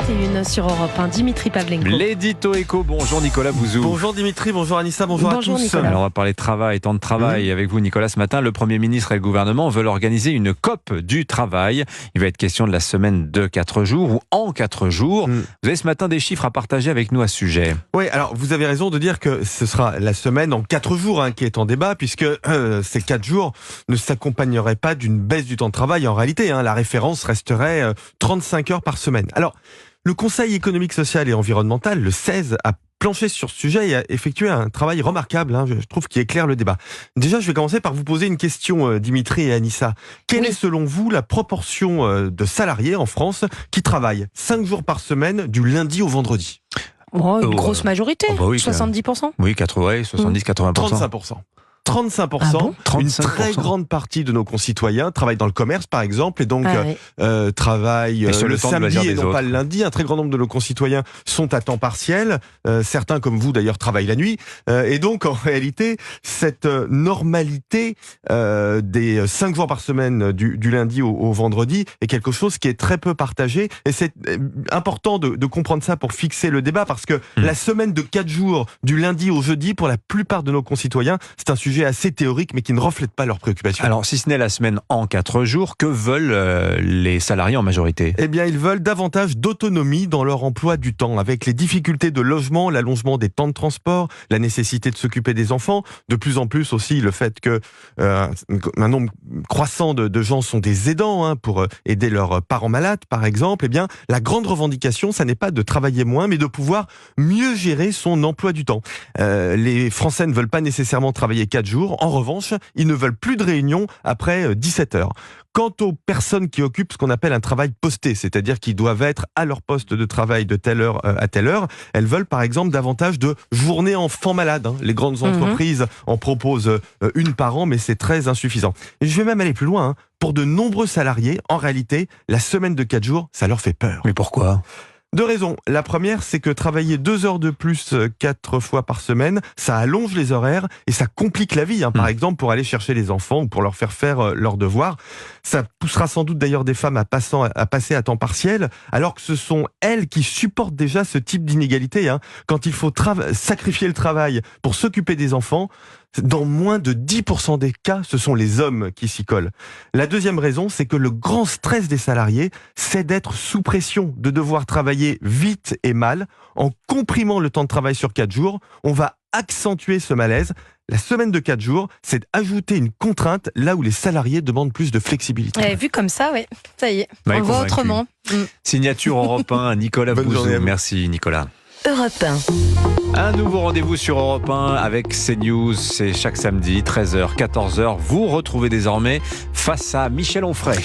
7h21 sur Europe 1. Dimitri Pavlenko. L'édito éco. Bonjour Nicolas Bouzou. Bonjour Dimitri, bonjour Anissa, bonjour à tous. Nicolas. Alors on va parler de travail, temps de travail avec vous Nicolas. Ce matin, le Premier ministre et le gouvernement veulent organiser une COP du travail. Il va être question de la semaine de 4 jours ou en 4 jours. Vous avez ce matin des chiffres à partager avec nous à ce sujet. Oui, alors vous avez raison de dire que ce sera la semaine en 4 jours qui est en débat, puisque ces 4 jours ne s'accompagneraient pas d'une baisse du temps de travail. En réalité, la référence resterait 35 heures par semaine. Alors, le Conseil économique, social et environnemental, le 16, a planché sur ce sujet et a effectué un travail remarquable, je trouve, qui éclaire le débat. Déjà, je vais commencer par vous poser une question, Dimitri et Anissa. Quelle est, selon vous, la proportion de salariés en France qui travaillent 5 jours par semaine, du lundi au vendredi ? Une grosse majorité, oui, 70%. Oui, 70-80%. 35%. 35%, Ah bon 35%. Une 35%. très grande partie de nos concitoyens travaillent dans le commerce, par exemple, et donc travaillent Et sur le le temps de samedi loisir et des non pas autres. le lundi. Un très grand nombre de nos concitoyens sont à temps partiel. Certains, comme vous d'ailleurs, travaillent la nuit. Et donc, en réalité, cette normalité des 5 jours par semaine, du lundi au vendredi, est quelque chose qui est très peu partagé. Et c'est important de comprendre ça pour fixer le débat, parce que la semaine de 4 jours, du lundi au jeudi, pour la plupart de nos concitoyens, c'est un sujet assez théorique, mais qui ne reflète pas leurs préoccupations. Alors, si ce n'est la semaine en 4 jours, que veulent les salariés en majorité ? Eh bien, ils veulent davantage d'autonomie dans leur emploi du temps, avec les difficultés de logement, l'allongement des temps de transport, la nécessité de s'occuper des enfants, de plus en plus aussi le fait que un nombre croissant de gens sont des aidants pour aider leurs parents malades, par exemple. Eh bien, la grande revendication, ça n'est pas de travailler moins, mais de pouvoir mieux gérer son emploi du temps. Les Français ne veulent pas nécessairement travailler 4 jours. En revanche, ils ne veulent plus de réunions après 17 heures. Quant aux personnes qui occupent ce qu'on appelle un travail posté, c'est-à-dire qu'ils doivent être à leur poste de travail de telle heure à telle heure, elles veulent par exemple davantage de journées enfants malades. Les grandes entreprises en proposent une par an, mais c'est très insuffisant. Et je vais même aller plus loin. Pour de nombreux salariés, en réalité, la semaine de 4 jours, ça leur fait peur. Mais pourquoi ? 2 raisons. La première, c'est que travailler 2 heures de plus 4 fois par semaine, ça allonge les horaires et ça complique la vie. Par exemple, pour aller chercher les enfants ou pour leur faire faire leurs devoirs. Ça poussera sans doute d'ailleurs des femmes à passer à temps partiel, alors que ce sont elles qui supportent déjà ce type d'inégalité. Quand il faut sacrifier le travail pour s'occuper des enfants, dans moins de 10% des cas, ce sont les hommes qui s'y collent. La deuxième raison, c'est que le grand stress des salariés, c'est d'être sous pression, de devoir travailler vite et mal. En comprimant le temps de travail sur 4 jours, on va accentuer ce malaise. La semaine de 4 jours, c'est ajouter une contrainte là où les salariés demandent plus de flexibilité. Vu comme ça, ça y est, on le voit autrement. Signature Europe 1, Nicolas Bonne Bouzou. journée à vous. Merci Nicolas. Europe 1. Un nouveau rendez-vous sur Europe 1 avec CNews. C'est chaque samedi, 13h, 14h. Vous retrouvez désormais face à Michel Onfray.